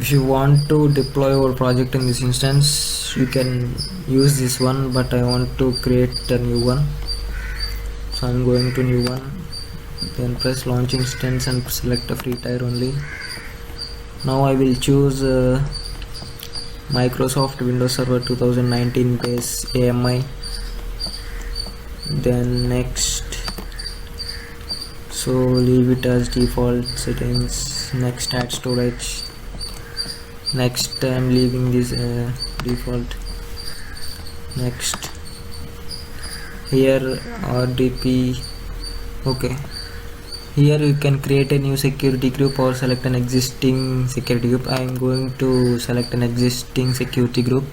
If you want to deploy your project in this instance, you can use this one, but I want to create a new one, so I'm going to new one, then press launch instance and select a free tier only. Now I will choose Microsoft Windows Server 2019 base AMI, then next, so leave it as default settings. Next, add storage. Next, I'm leaving this default. Next, here RDP. Okay, here you can create a new security group or select an existing security group. I am going to select an existing security group,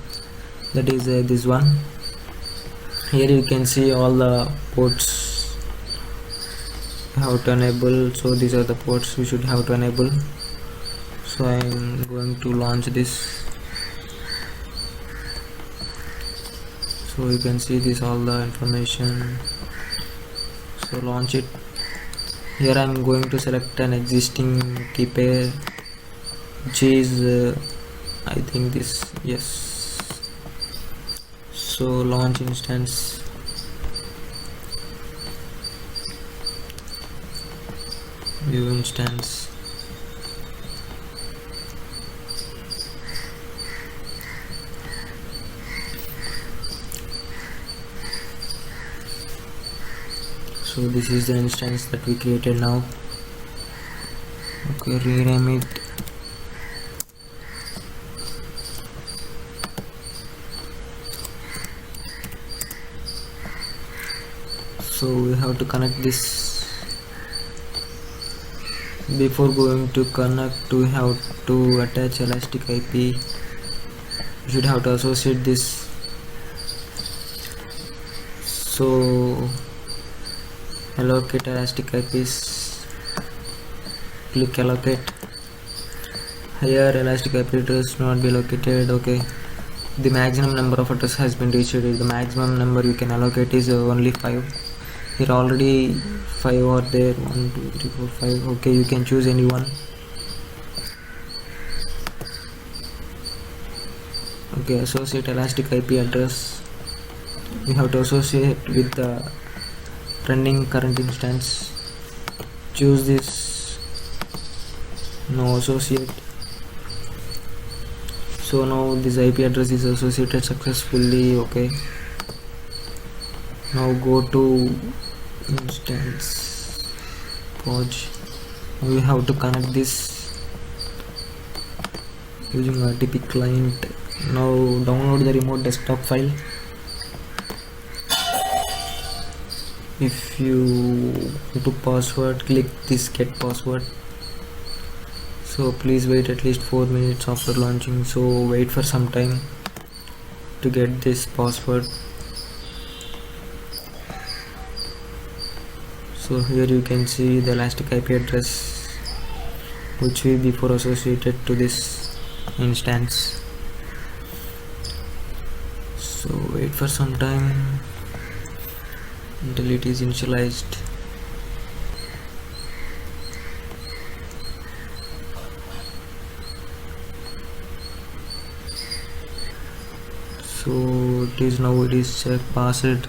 that is this one. Here you can see all the ports how to enable, so these are the ports we should have to enable. So I am going to launch this. So you can see this all the information, so launch it. Here I am going to select an existing key pair, which is I think this, yes. So launch instance, view instance, so this is the instance that we created now. Okay, rename it. So we have to connect this. Before going to connect, we have to attach elastic IP. You should have to associate this. So allocate elastic IPs, click allocate. Here elastic IP address not be allocated. Okay, the maximum number of address has been reached. The maximum number you can allocate is only 5. Here already 5 are there, 1 2 3 4 5. Okay, you can choose any one. Okay, associate elastic IP address. You have to associate with the running current instance. Choose this. Now associate. So now this IP address is associated successfully. Okay, now go to instance purge. We have to connect this using RTP client. Now download the remote desktop file. If you go to password, click this get password. So please wait at least 4 minutes after launching, so wait for some time to get this password. So here you can see the elastic IP address which we before associated to this instance. So wait for some time until it is initialized. So it is now, it is check passed.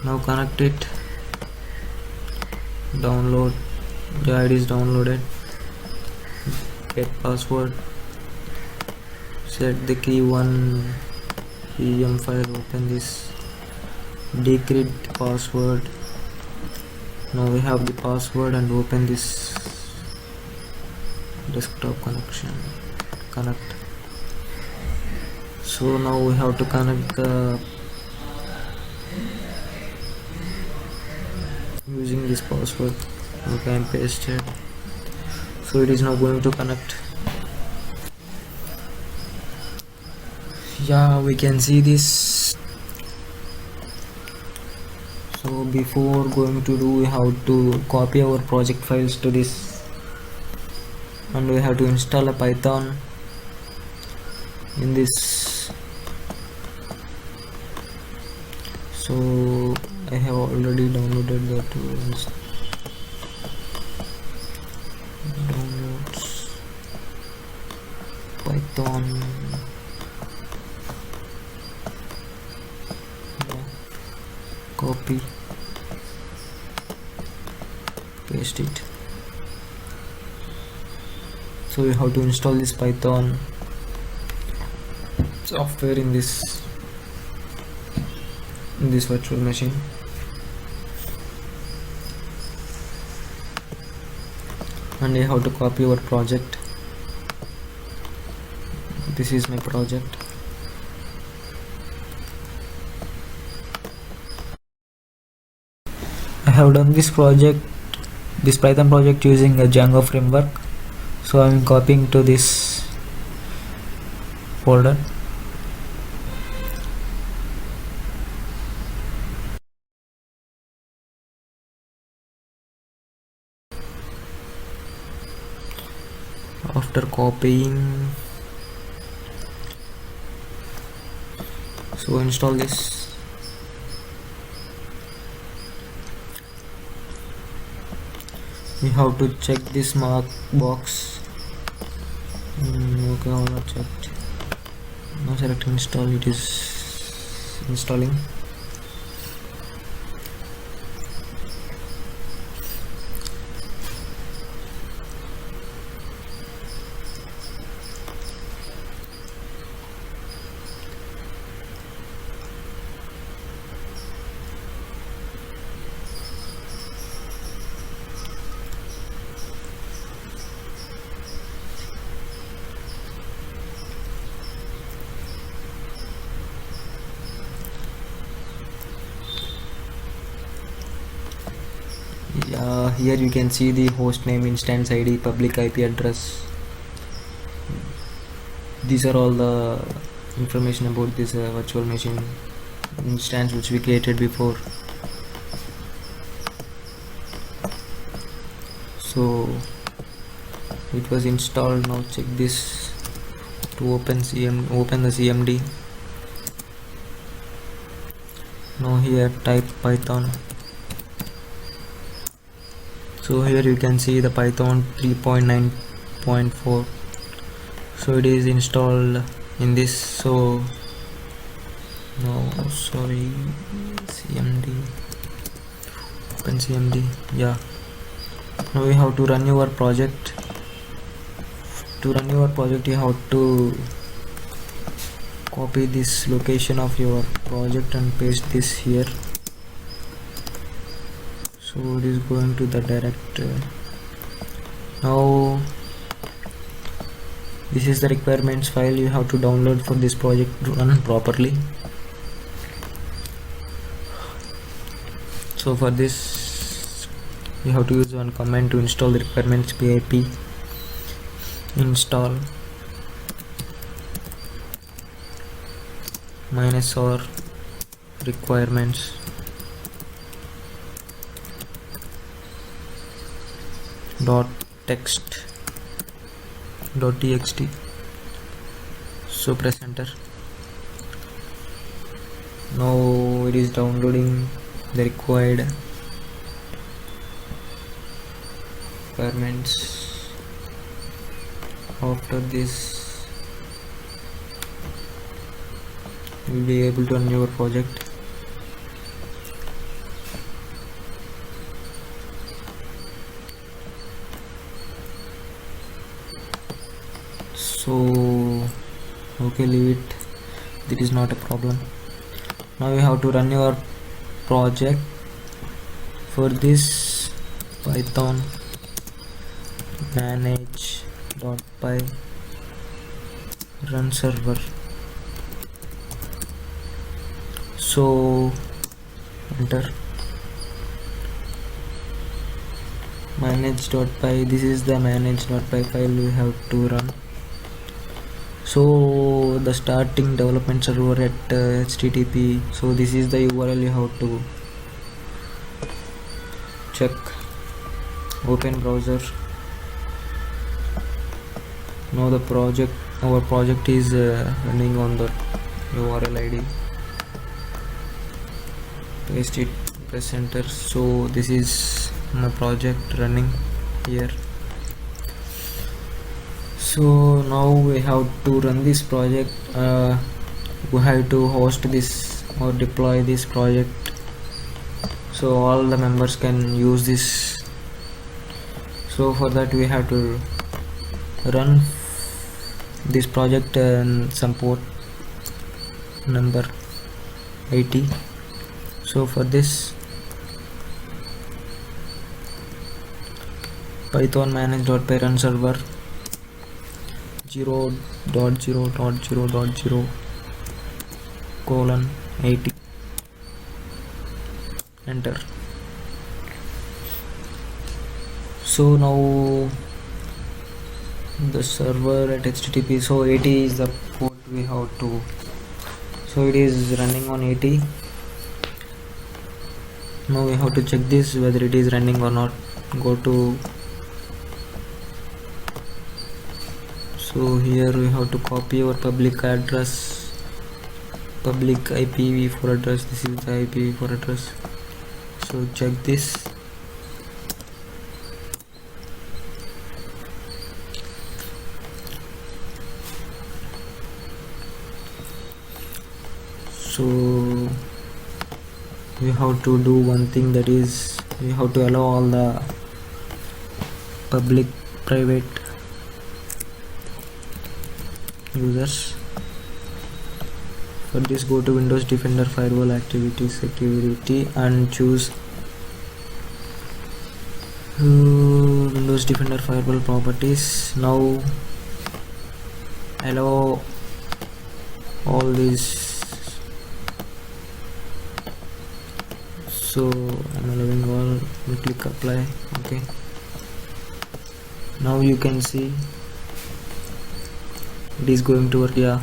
Now connect it, download. Yeah, it is downloaded. Get password, set the key 1 em file, open this, decrypt password. Now we have the password and open this desktop connection, connect. So now we have to connect the using this password. Okay, and paste it. So it is now going to connect. Yeah, we can see this. So before going to do, we have to copy our project files to this, and we have to install a Python in this. So I have already downloaded the tools. Downloads. python, yeah, copy, paste it. So you have to install this python software in this virtual machine. And you have to copy your project. This is my project. I have done this Python project using a Django framework. So I am copying to this folder. After copying, so install this. We have to check this mark box. Okay, I have not checked. Now select install. It is installing. Here you can see the host name, instance ID, public IP address. These are all the information about this virtual machine instance which we created before. So it was installed. Now check this to open the CMD. Now here type Python. So here you can see the Python 3.9.4. so it is installed in this. So no, sorry, CMD, open CMD. Yeah, now we have to run your project. To run your project, you have to copy this location of your project and paste this here. So it is going to the directory. Now this is the requirements file you have to download for this project to run properly. So for this you have to use one command to install the requirements. pip install -r requirements .text.txt. so press enter. Now it is downloading the required requirements. After this you will be able to run your project. So okay, leave it, that is not a problem. Now you have to run your project. For this, Python manage.py run server. So enter manage.py. this is the manage.py file we have to run. So the starting development server at http. so this is the URL you have to check. Open browser. Now the our project is running on the URL ID. Paste it, press enter. So this is my project running here. So now we have to run this project. We have to host this or deploy this project so all the members can use this. So for that we have to run this project and some port number 80. So for this, python manage.parent server 0.0.0.0:80, enter. So now the server at http, so 80 is the port we have to, so it is running on 80. Now we have to check this whether it is running or not. Go to, so here we have to copy our public address, public IPv4 address. This is the IPv4 address. So check this. So we have to do one thing, that is we have to allow all the public private users. For this, go to Windows Defender Firewall Activity Security and choose Windows Defender Firewall Properties. Now allow all these. So I'm allowing all, and click apply. Okay, now you can see it is going to work. Yeah,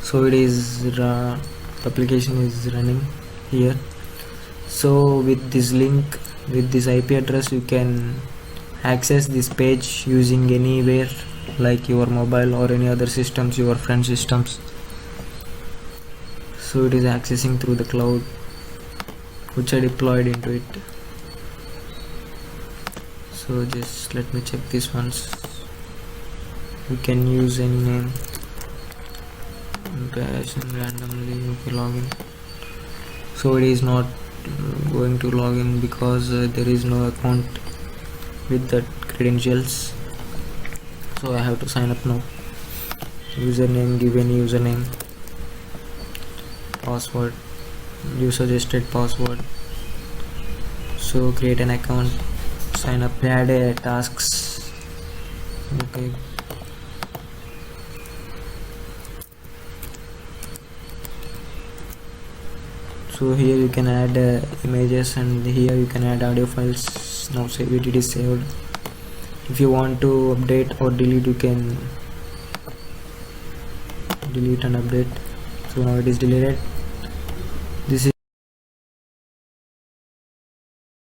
so it is the application is running here. So with this link, with this IP address, you can access this page using anywhere, like your mobile or any other systems, your friend systems. So it is accessing through the cloud which I deployed into it. So just let me check this once. You can use any name, randomly. Okay, login. So it is not going to log in because there is no account with that credentials. So I have to sign up now. Username, give any username, password, you suggested password. So create an account, sign up, add tasks. Okay, so here you can add images, and here you can add audio files. Now save it, it is saved. If you want to update or delete, you can delete and update. So now it is deleted. This is